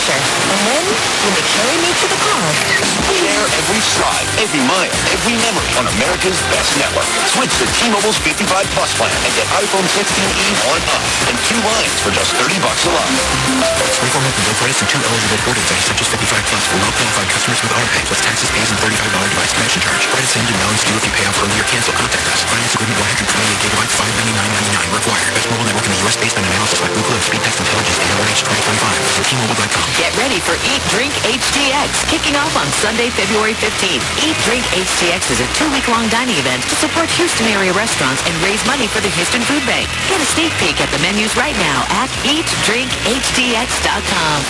picture. And then, when they carry me to the car, share every stride, every mile, every memory on America's best network. Switch to T-Mobile's 55 Plus plan and get iPhone 16e on us and 2 lines for just $30 a line. 24 month bill price and 2 eligible boarding days such as 55 Plus for well-qualified customers with AutoPay plus taxes, fees, and $35 device connection charge. Credits end and balance due if you pay off early or cancel. Contact us. Finance agreement 128 gigabytes, $599.99 required. Best mobile network in the U.S. based on analysis by Google and Speed Test Intelligence Data 1H 2025. Visit T-Mobile.com. Get ready for Eat, Drink, HDX, kicking off on Sunday, February 15th. Eat, Drink, HDX is a 2-week-long dining event to support Houston area restaurants and raise money for the Houston Food Bank. Get a sneak peek at the menus right now at eatdrinkhdx.com.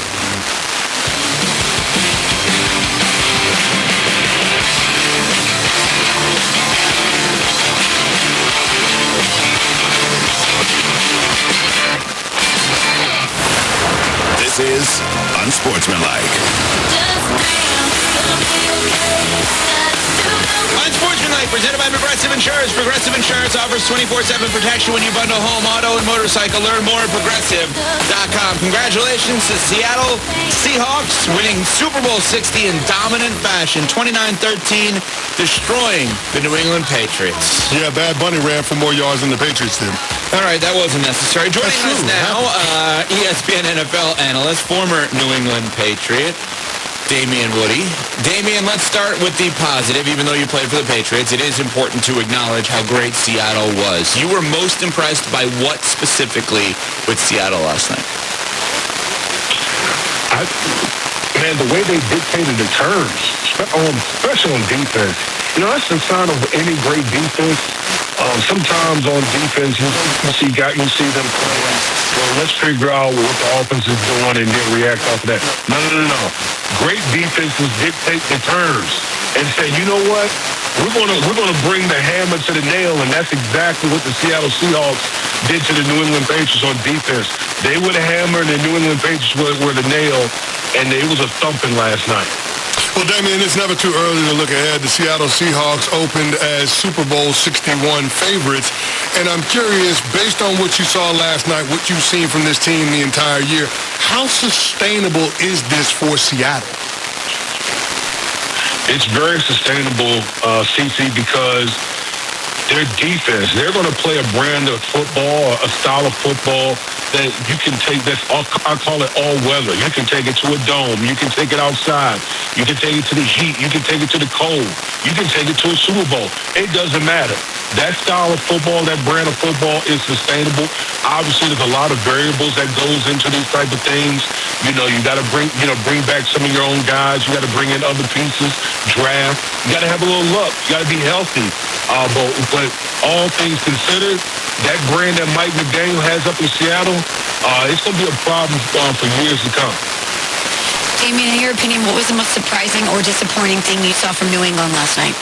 This is Unsportsmanlike. Unsportsmanlike, presented by Progressive Insurance. Progressive Insurance offers 24/7 protection when you bundle home, auto, and motorcycle. Learn more at Progressive.com. Congratulations to Seattle Seahawks winning Super Bowl 60 in dominant fashion, 29-13, destroying the New England Patriots. Yeah, Bad Bunny ran for more yards than the Patriots did. All right, that wasn't necessary. Joining us now, ESPN NFL analyst, former New England Patriot, Damian Woody. Damian, let's start with the positive. Even though you played for the Patriots, it is important to acknowledge how great Seattle was. You were most impressed by what specifically with Seattle last night? Man, the way they dictated the terms, especially on defense. You know, that's the sign of any great defense. Sometimes on defense, you see them playing, well, let's figure out what the offense is doing and then react off of that. No. Great defenses dictate the terms and say, you know what? We're gonna bring the hammer to the nail, and that's exactly what the Seattle Seahawks did to the New England Patriots on defense. They were the hammer, and the New England Patriots were the nail, and it was a thumping last night. Well, Damian, it's never too early to look ahead. The Seattle Seahawks opened as Super Bowl 61 favorites. And I'm curious, based on what you saw last night, what you've seen from this team the entire year, how sustainable is this for Seattle? It's very sustainable, CC, because their defense, they're going to play a brand of football, a style of football that you can take. I call it all weather. You can take it to a dome. You can take it outside. You can take it to the heat. You can take it to the cold. You can take it to a Super Bowl. It doesn't matter. That style of football, that brand of football is sustainable. Obviously, there's a lot of variables that goes into these type of things. You know, you got to bring back some of your own guys. You got to bring in other pieces, draft. You got to have a little luck. You got to be healthy. But all things considered, that brand that Mike McDaniel has up in Seattle, it's going to be a problem for years to come. Damian, in your opinion, what was the most surprising or disappointing thing you saw from New England last night?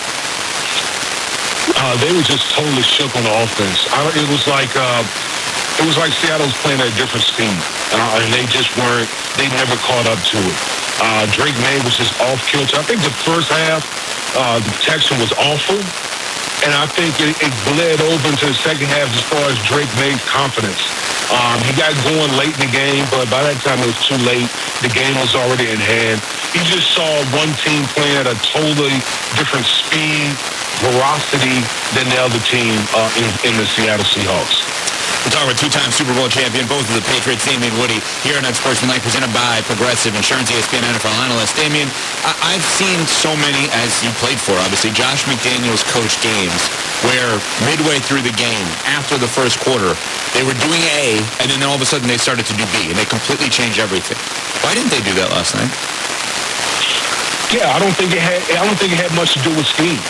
They were just totally shook on the offense. It was like Seattle was playing at a different speed, and they never caught up to it. Drake May was just off kilter. I think the first half, the protection was awful. And I think it bled over into the second half as far as Drake May's confidence. He got going late in the game, but by that time it was too late. The game was already in hand. You just saw one team playing at a totally different speed, velocity than the other team in the Seattle Seahawks. We're talking with two-time Super Bowl champion, both of the Patriots, Damian Woody, here on Unsportsmanlike, presented by Progressive Insurance, ESPN NFL analyst. Damian, I've seen so many, as you played for, obviously, Josh McDaniels coached games where midway through the game, after the first quarter, they were doing A, and then all of a sudden they started to do B, and they completely changed everything. Why didn't they do that last night? Yeah, I don't think it had much to do with scheme.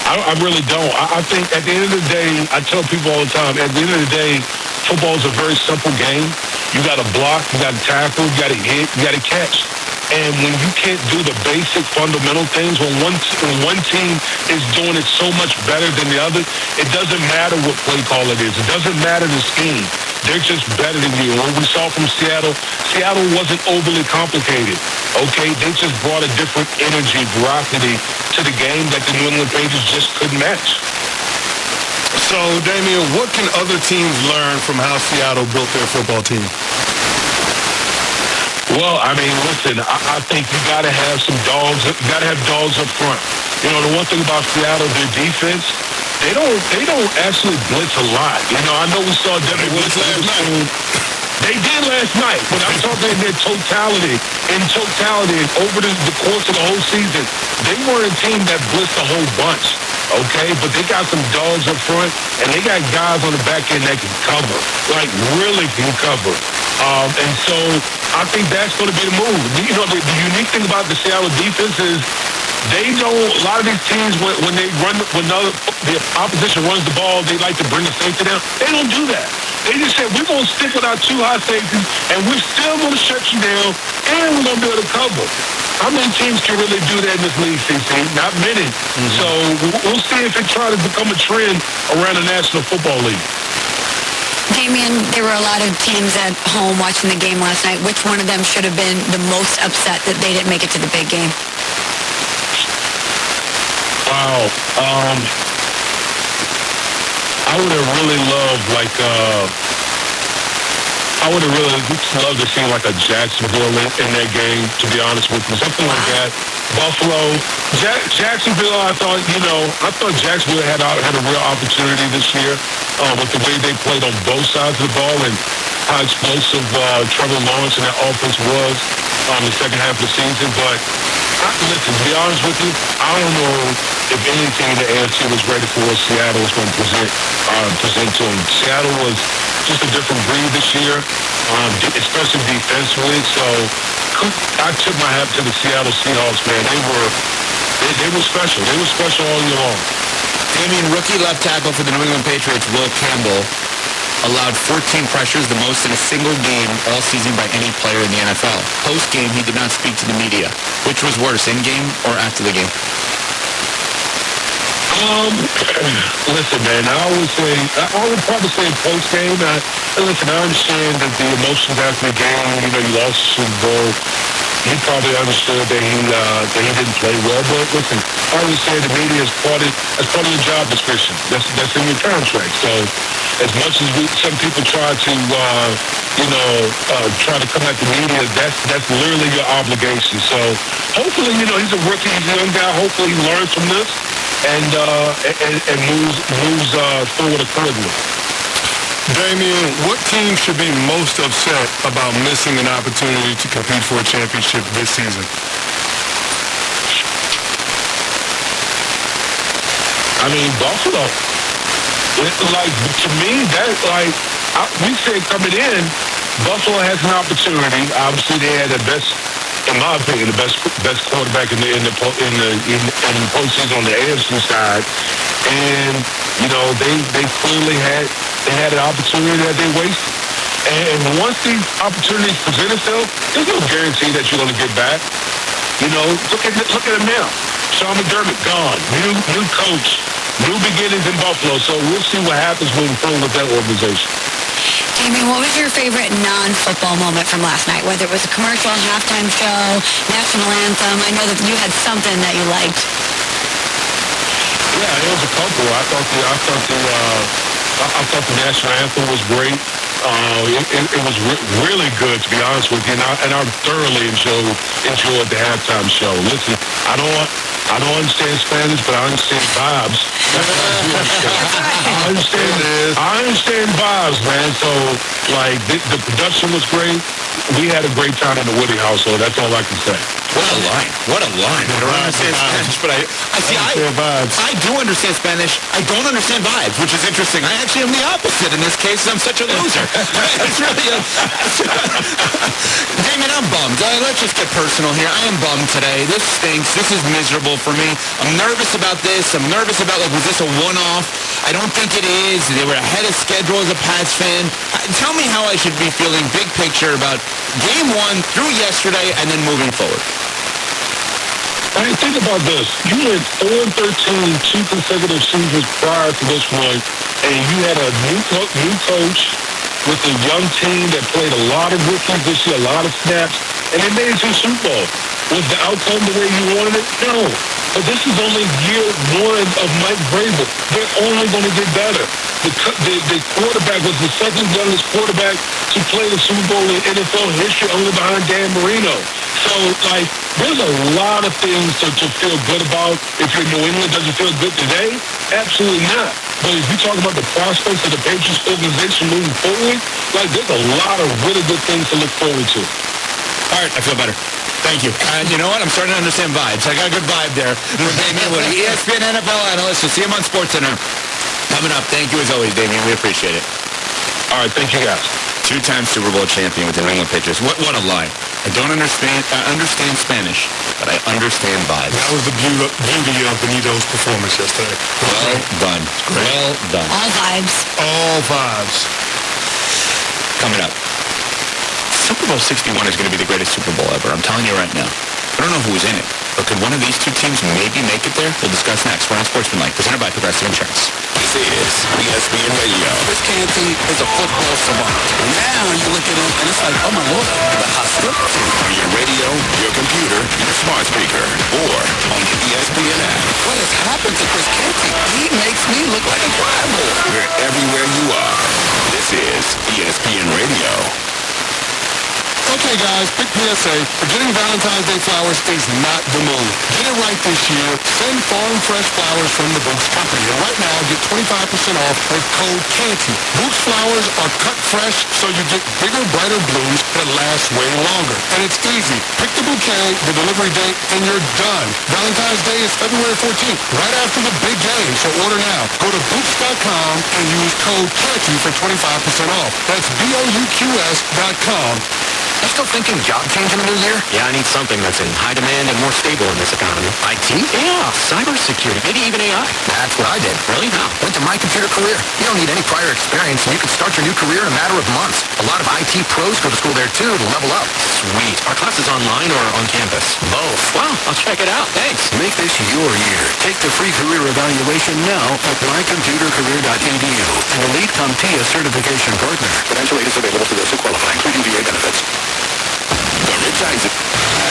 I really don't. I think at the end of the day, I tell people all the time, at the end of the day, football is a very simple game. You got to block, you got to tackle, you got to hit, you got to catch. And when you can't do the basic fundamental things, when one team is doing it so much better than the other, it doesn't matter what play call it is. It doesn't matter the scheme. They're just better than you. What we saw from Seattle wasn't overly complicated. Okay, they just brought a different energy, velocity to the game that the New England Patriots just couldn't match. So, Damian, what can other teams learn from how Seattle built their football team? Well, I mean, listen, I think you got to have some dogs. You got to have dogs up front. You know, the one thing about Seattle, their defense, they don't actually blitz a lot. You know, I know we saw Devin blitz last night. They did last night, but I'm talking in their totality. Over the course of the whole season, they were a team that blitzed a whole bunch, okay? But they got some dogs up front, and they got guys on the back end that can cover, like really can cover. And so I think that's going to be the move. You know, the unique thing about the Seattle defense is they don't, a lot of these teams, when the opposition runs the ball, they like to bring the safety down. They don't do that. They just said, we're going to stick with our two high safeties, and we're still going to shut you down, and we're going to be able to cover. How many teams can really do that in this league, CC? Not many. So we'll see if it tries to become a trend around the National Football League. Damian, there were a lot of teams at home watching the game last night. Which one of them should have been the most upset that they didn't make it to the big game? Wow. I would have really loved, I would have really loved to see like a Jacksonville in that game, to be honest with you. Something like that. Buffalo. Jacksonville, I thought Jacksonville had a real opportunity this year with the way they played on both sides of the ball and how explosive Trevor Lawrence and that offense was the second half of the season. But listen, to be honest with you, I don't know if anything the AFC was ready for what Seattle was going to present to them. Seattle was just a different breed this year, especially defensively. So I tip my hat to the Seattle Seahawks, man. They were special. They were special all year long. Damian, rookie left tackle for the New England Patriots, Will Campbell, allowed 14 pressures, the most in a single game all season by any player in the NFL. Post-game, he did not speak to the media. Which was worse, in-game or after the game? Listen, man, I would probably say post-game. Listen, I understand that the emotions after the game, you know, you lost the Super Bowl. He probably understood that he didn't play well. But listen, I always say the media is part of your job description. That's in your contract. So as much as some people try to, try to come at the media, that's literally your obligation. So hopefully, you know, he's a rookie, he's a young guy. Hopefully he learns from this and moves forward accordingly. Damian, what team should be most upset about missing an opportunity to compete for a championship this season? I mean, Buffalo. To me, we said coming in, Buffalo has an opportunity. Obviously, they had the best, in my opinion, the best quarterback in the postseason on the AFC side, and you know they clearly had an opportunity that they wasted. And once these opportunities present itself, there's no guarantee that you're going to get back. You know, look at him now. Sean McDermott gone, new coach, new beginnings in Buffalo. So we'll see what happens moving forward with that organization. Damian, what was your favorite non-football moment from last night? Whether it was a commercial, halftime show, national anthem. I know that you had something that you liked. Yeah, it was a couple. I thought the national anthem was great. It was really good, to be honest with you, and I thoroughly enjoyed the halftime show. Listen, I don't understand Spanish, but I understand vibes. I understand vibes, man. So, like, the production was great. We had a great time in the Woody household. That's all I can say. What a line. What a line. I don't understand Spanish, but I do understand Spanish. I don't understand vibes, which is interesting. I actually am the opposite in this case. I'm such a loser. It's really Damien, I'm bummed. Let's just get personal here. I am bummed today. This stinks. This is miserable for me. I'm nervous about this. I'm nervous about, was this a one-off? I don't think it is. They were ahead of schedule as a Pats fan. Tell me how I should be feeling big picture about game one through yesterday and then moving forward. I mean, think about this. You went 4-13, 2 consecutive seasons prior to this one, and you had a new coach with a young team that played a lot of rookies this year, a lot of snaps, and they made it to the Super Bowl. Was the outcome the way you wanted it? No. But this is only year one of Mike Vrabel. They're only going to get better. The quarterback was the second youngest quarterback to play the Super Bowl in NFL history, only behind Dan Marino. So, like, there's a lot of things to feel good about. If you're New England, does it feel good today? Absolutely not. But if you talk about the prospects of the Patriots organization moving forward, like, there's a lot of really good things to look forward to. All right, I feel better. Thank you. And you know what? I'm starting to understand vibes. I got a good vibe there from Damian Woody, ESPN NFL analyst. You'll see him on SportsCenter. Coming up. Thank you as always, Damian. We appreciate it. All right, thank you, guys. Two-time Super Bowl champion with the New England Patriots. What a line. I don't understand. I understand Spanish, but I understand vibes. That was the beauty of Benito's performance yesterday. Well done. Well done. All vibes. All vibes. Coming up. Super Bowl 61 is going to be the greatest Super Bowl ever. I'm telling you right now. I don't know who's in it, but could one of these two teams maybe make it there? We'll discuss next. We're on Sportsmanlike, presented by Progressive Insurance. This is ESPN Radio. Chris Canty is a football savant. Now you look at him and it's like, oh my Lord, the hostility. On your radio, your computer, your smart speaker, or on the ESPN app. What has happened to Chris Canty? He makes me look like a rival. We're everywhere you are. This is ESPN Radio. Okay, guys, quick PSA. Forgetting Valentine's Day flowers is not the move. Get it right this year. Send farm fresh flowers from the Boots Company. And right now, get 25% off with code CANTY. Boots flowers are cut fresh, so you get bigger, brighter blooms that last way longer. And it's easy. Pick the bouquet, the delivery date, and you're done. Valentine's Day is February 14th, right after the big game, so order now. Go to Boots.com and use code CANTY for 25% off. That's BOUQS.com. You still thinking job change in the new year? Yeah, I need something that's in high demand and more stable in this economy. IT? Yeah, cybersecurity, maybe even AI. That's what I did. Really? How? Went to My Computer Career. You don't need any prior experience, and you can start your new career in a matter of months. A lot of IT pros go to school there, too, to level up. Sweet. Are classes online or on campus? Both. Wow, I'll check it out. Thanks. Make this your year. Take the free career evaluation now at mycomputercareer.edu. An elite CompTIA certification partner. Financial aid is available to those who qualify, including VA benefits. The Rich Isaac.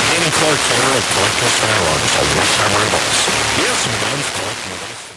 Danny Clark, owner of Collectibles Firearms on West Side Boss. Yes, some guns, collectibles.